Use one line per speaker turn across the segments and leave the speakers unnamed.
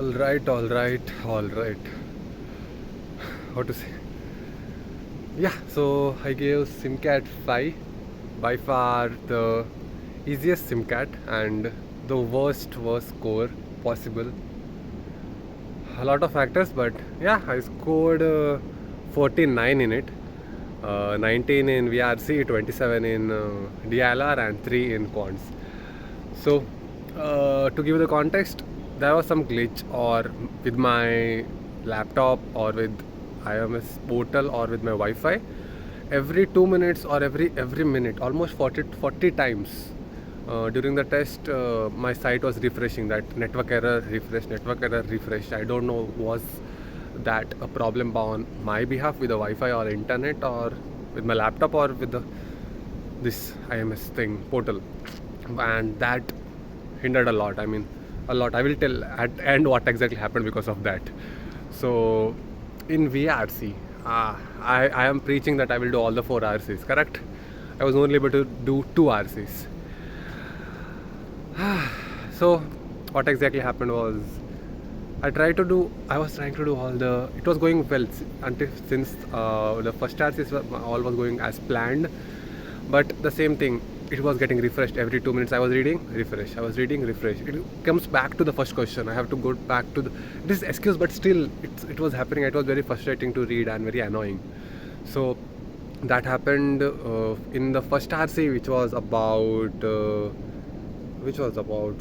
All right. How to say? Yeah, so I gave SimCAT-5, by far the easiest SimCAT and the worst score possible. A lot of factors, but yeah, I scored 49 in it, 19 in VRC, 27 in DLR, and 3 in quants. So, to give you the context, there was some glitch or with my laptop or with IMS portal or with my Wi-Fi. Every 2 minutes or every minute, almost 40 times during the test, my site was refreshing. That network error, refresh. I don't know, was that a problem on my behalf with the Wi-Fi or internet or with my laptop or with this IMS thing portal, and that hindered a lot. I mean, a lot. I will tell at end what exactly happened because of that. So, in VRC, I am preaching that I will do all the 4 RCs. Correct? I was only able to do 2 RCs. So, what exactly happened was I was trying to do all the. It was going well until since the first RCs all was going as planned, but the same thing. It was getting refreshed every 2 minutes. I was reading, refresh. I was reading, refresh. It comes back to the first question. I have to go back to this excuse, but still, it was happening. It was very frustrating to read and very annoying. So that happened in the first RC, which was about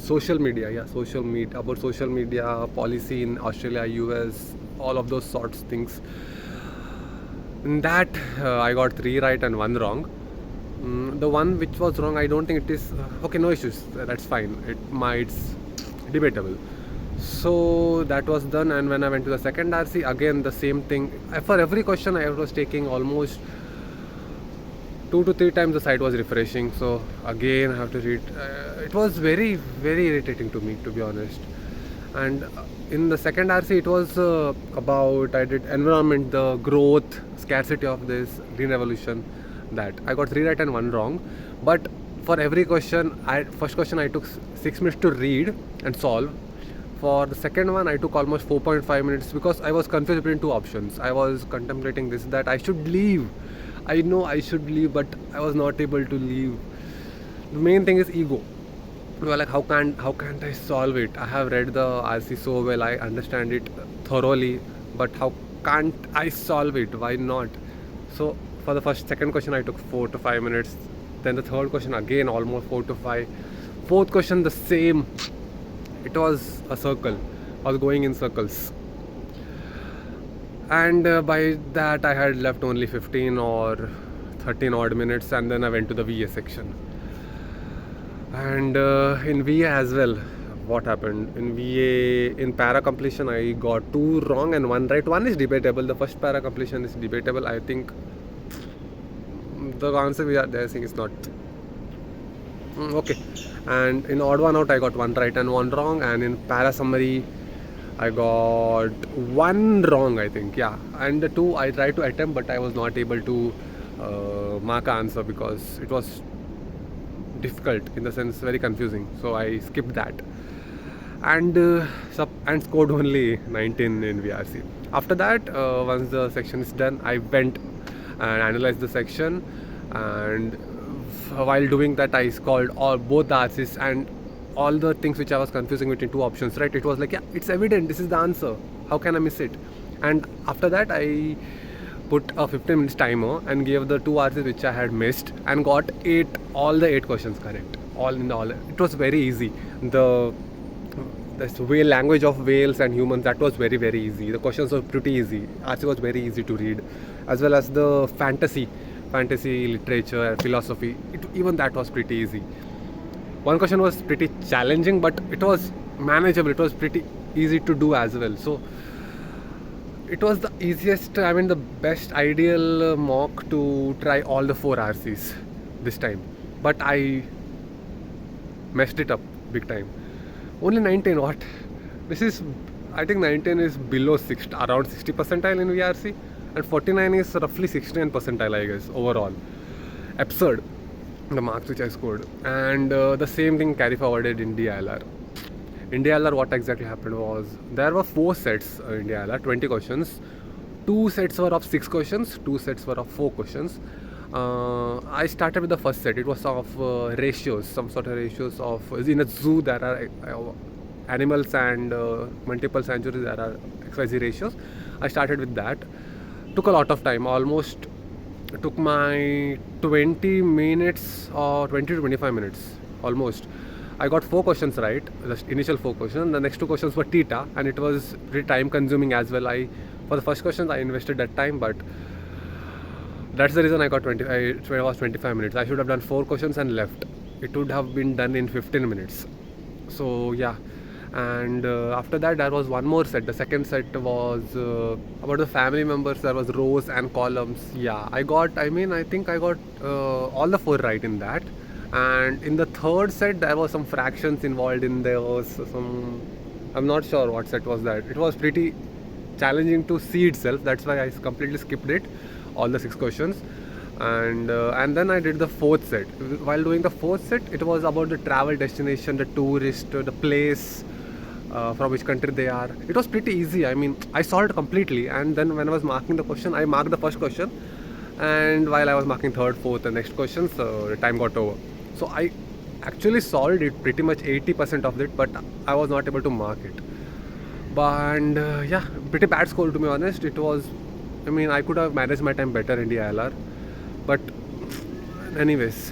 social media. Yeah, about social media policy in Australia, US, all of those sorts things. In that, I got 3 right and 1 wrong. The one which was wrong, I don't think it is okay. No issues. That's fine. It's debatable. So that was done, and when I went to the second RC, again the same thing. For every question, I was taking almost 2 to 3 times the site was refreshing. So again, I have to read. It was very, very irritating to me, to be honest. And in the second RC, it was about I did environment, the growth, scarcity of this green revolution. That I got 3 right and 1 wrong, but for every question, first question I took 6 minutes to read and solve. For the second one, I took almost 4.5 minutes because I was confused between 2 options. I was contemplating this, that I should leave. I know I should leave, but I was not able to leave. The main thing is ego. You are like, how can't I solve it? I have read the RC so well, I understand it thoroughly, but how can't I solve it? Why not? So for the second question, I took 4 to 5 minutes. Then the third question again almost 4 to 5. Fourth question the same. It was a circle. I was going in circles. And by that I had left only 15 or 13 odd minutes, and then I went to the VA section. And in VA as well, what happened? In VA, in para completion, I got 2 wrong and 1 right. 1 is debatable. The first para completion is debatable. I think the answer we are there saying is not okay. And in odd one out, I got 1 right and 1 wrong. And in para summary, I got 1 wrong, I think. Yeah, and the 2 I tried to attempt, but I was not able to mark an answer because it was difficult, in the sense very confusing. So I skipped that and scored only 19 in VRC. After that, once the section is done, I went and analyzed the section, and while doing that, I called both the RCs and all the things which I was confusing between 2 options. Right? It was like, yeah, it's evident. This is the answer. How can I miss it? And after that, I put a 15 minutes timer and gave the 2 RCs which I had missed and got all the 8 questions correct. It was very easy. The language of whales and humans, that was very, very easy. The questions were pretty easy. RC was very easy to read, as well as the fantasy literature, philosophy. Even that was pretty easy. One question was pretty challenging, but it was manageable. It was pretty easy to do as well. So it was the easiest, the best ideal mock to try all the 4 RCs this time. But I messed it up big time. Only 19, what? I think 19 is below around 60 percentile in VRC, and 49 is roughly 69 percentile, I guess, overall. Absurd, the marks which I scored. And the same thing carry forwarded in DLR. India LR, what exactly happened was there were 4 sets in India LR, 20 questions. 2 sets were of 6 questions, 2 sets were of 4 questions. I started with the first set. It was of ratios, some sort of ratios of in a zoo there are animals and multiple centuries there are XYZ ratios. I started with that. Took a lot of time, almost took my 20 minutes or 20 to 25 minutes almost. I got 4 questions right, the initial 4 questions. The next 2 questions were theta, and it was pretty time consuming as well. For the first questions I invested that time, but that's the reason I got 20. It was 25 minutes. I should have done 4 questions and left. It would have been done in 15 minutes. So yeah, and after that there was one more set. The second set was about the family members. There was rows and columns. Yeah, I think I got all the 4 right in that. And in the third set there was some fractions involved in there. Was some, I'm not sure what set was that. It was pretty challenging to see itself. That's why I completely skipped it, all the 6 questions. And then I did the fourth set. While doing the fourth set, it was about the travel destination, the tourist, the place, from which country they are. It was pretty easy. I mean, I solved completely. And then when I was marking the question, I marked the first question, and while I was marking third, fourth, and next questions, the time got over. So I actually solved it pretty much 80% of it, but I was not able to mark it. And yeah, pretty bad score to be honest. It was, I mean, I could have managed my time better in the ILR, but anyways,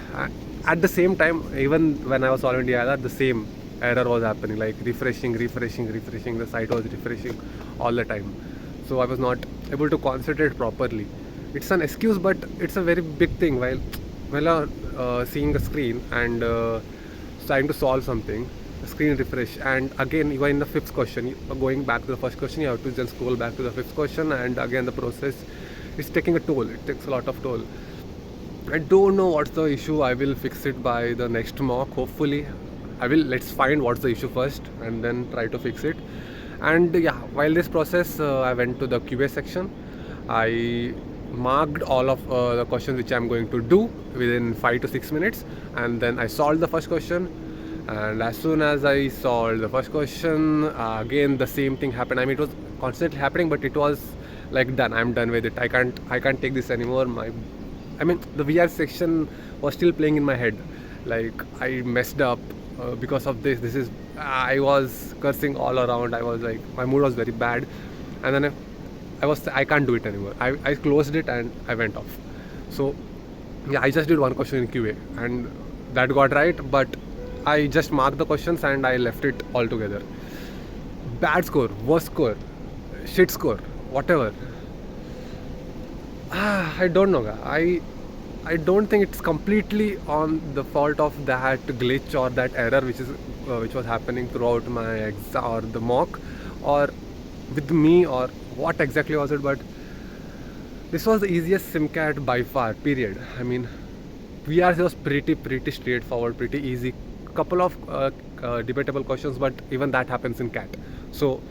at the same time, even when I was solving the ILR, the same error was happening, like refreshing. The site was refreshing all the time, so I was not able to concentrate properly. It's an excuse, but it's a very big thing. While seeing the screen and trying to solve something, the screen refresh, and again you are in the 5th question. Going back to the first question, you have to just scroll back to the 5th question, and again the process is taking a toll. It takes a lot of toll. I don't know what's the issue. I will fix it by the next mock, hopefully. Let's find what's the issue first and then try to fix it. And yeah, while this process, I went to the QA section. I marked all of the questions which I'm going to do within 5 to 6 minutes, and then I solved the first question. And as soon as I solved the first question, again the same thing happened. I mean, it was constantly happening, but it was like done. I'm done with it. I can't take this anymore. The VR section was still playing in my head. Like, I messed up because of this. I was cursing all around. I was like, my mood was very bad, and then I can't do it anymore. I closed it and I went off. So yeah, I just did one question in QA and that got right, but I just marked the questions and I left it altogether. Bad score, worst score, shit score, whatever. I don't know. I don't think it's completely on the fault of that glitch or that error which was happening throughout my exam or the mock, or with me, or what exactly was it. But this was the easiest SimCAT by far, period. I mean, VR was pretty straightforward, pretty easy. Couple of debatable questions, but even that happens in CAT. So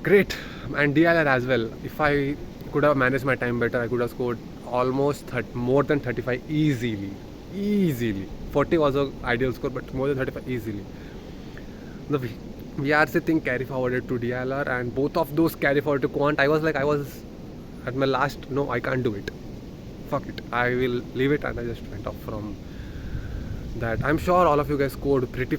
great. And DLR as well. If I could have managed my time better, I could have scored almost more than 35 easily. 40 was an ideal score, but more than 35 easily. The VRC thing carry forwarded to DLR, and both of those carry forward to Quant. I was at my last, no, I can't do it. Fuck it. I will leave it, and I just went off from that. I'm sure all of you guys scored pretty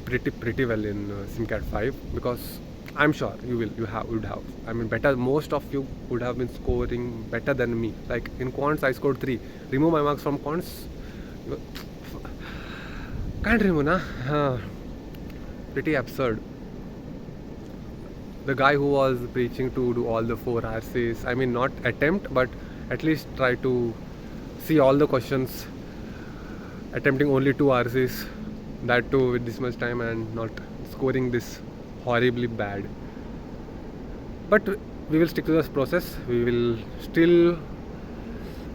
well in SimCAT-5, because I'm sure you would have. I mean, better. Most of you would have been scoring better than me. Like in quants, I scored 3. Remove my marks from quants. Can't remove, nah. Pretty absurd. The guy who was preaching to do all the 4 RCs, I mean, not attempt, but at least try to see all the questions, attempting only 2 RCs, that too with this much time, and not scoring this horribly bad. But we will stick to this process. We will still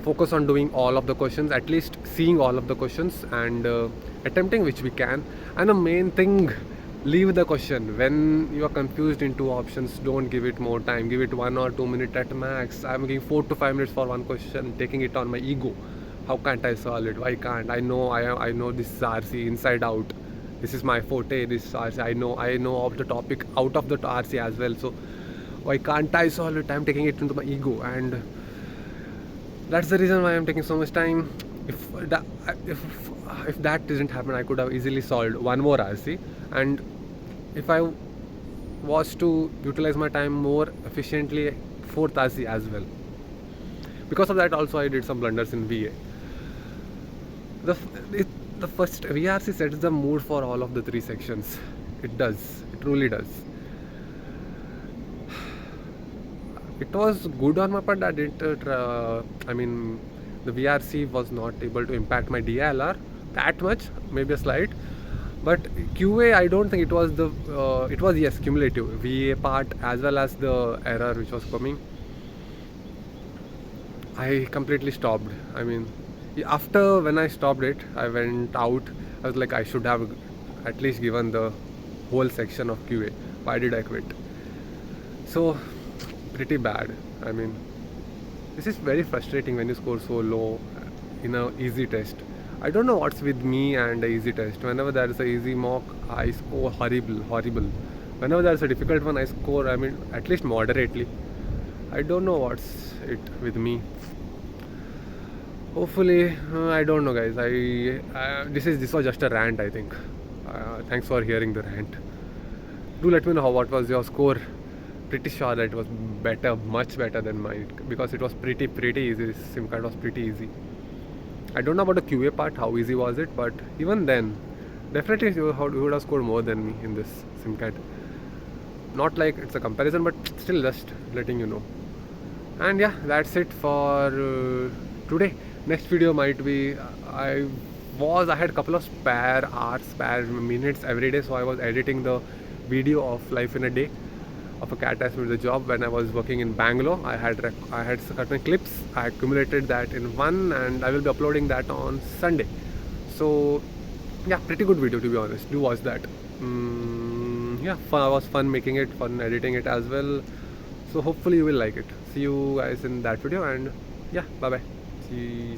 focus on doing all of the questions, at least seeing all of the questions, and attempting which we can. And the main thing, leave the question. When you are confused in 2 options, don't give it more time. Give it 1 or 2 minutes at max. I'm giving 4 to 5 minutes for one question, taking it on my ego. How can't I solve it? Why can't I know? I know this RC inside out. this is my forte, this RC, I know of the topic out of the RC as well, so why can't I solve it? I'm taking it into my ego, and that's the reason why I'm taking so much time. If that didn't happen, I could have easily solved one more RC, and if I was to utilize my time more efficiently, fourth RC as well. Because of that also I did some blunders in VA. The first VRC sets the mood for all of the three sections. It does, it truly does. It was good on my part that the VRC was not able to impact my DILR that much, maybe a slight. But QA, I don't think it was it was, yes, cumulative VA part as well as the error which was coming. I completely stopped. After when I stopped it, I went out. I was like, I should have at least given the whole section of QA. Why did I quit? So pretty bad. This is very frustrating when you score so low in an easy test. I don't know what's with me and the easy test. Whenever there is a easy mock, I score horrible. Whenever there is a difficult one, I score, at least moderately. I don't know what's it with me. Hopefully, I don't know, guys. This was just a rant, I think. Thanks for hearing the rant. Do let me know what was your score. Pretty sure that it was better, much better than mine, because it was pretty easy. SimCAT was pretty easy. I don't know about the QA part, how easy was it, but even then, definitely you would have scored more than me in this SimCAT. Not like it's a comparison, but still just letting you know. And yeah, that's it for today. Next video might be, I had a couple of spare minutes every day, so I was editing the video of life in a day of a CAT aspirant. The job when I was working in Bangalore, I had certain clips. I accumulated that in one, and I will be uploading that on Sunday. So yeah, pretty good video, to be honest. Do watch that. Yeah, it was fun making it, fun editing it as well. So hopefully you will like it. See you guys in that video, and yeah, bye bye. See you.